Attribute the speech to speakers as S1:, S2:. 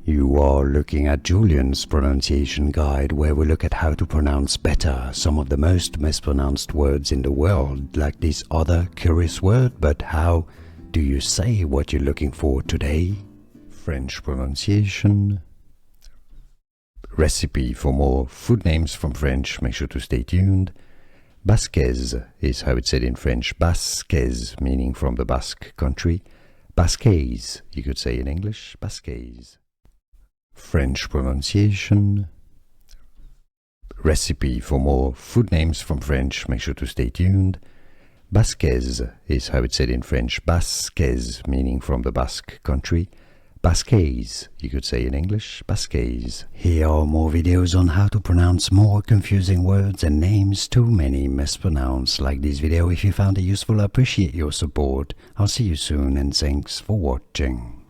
S1: You are looking at Julian's pronunciation guide, where we look at how to pronounce better some of the most mispronounced words in the world, like this other curious word. But how do you say what you're looking for today? French pronunciation. Recipe for more food names from French, make sure to stay tuned. Basquaise is how it's said in French. Basquaise, meaning from the Basque country. Basquaise, you could say in English. Basquaise. French pronunciation. Recipe for more food names from French, make sure to stay tuned. Basquaise is how it's said in French. Basquaise, meaning from the Basque country. Basquaise, you could say in English. Basquaise. Here are more videos on how to pronounce more confusing words and names too many mispronounced. Like this video if you found it useful. I appreciate your support. I'll see you soon and thanks for watching.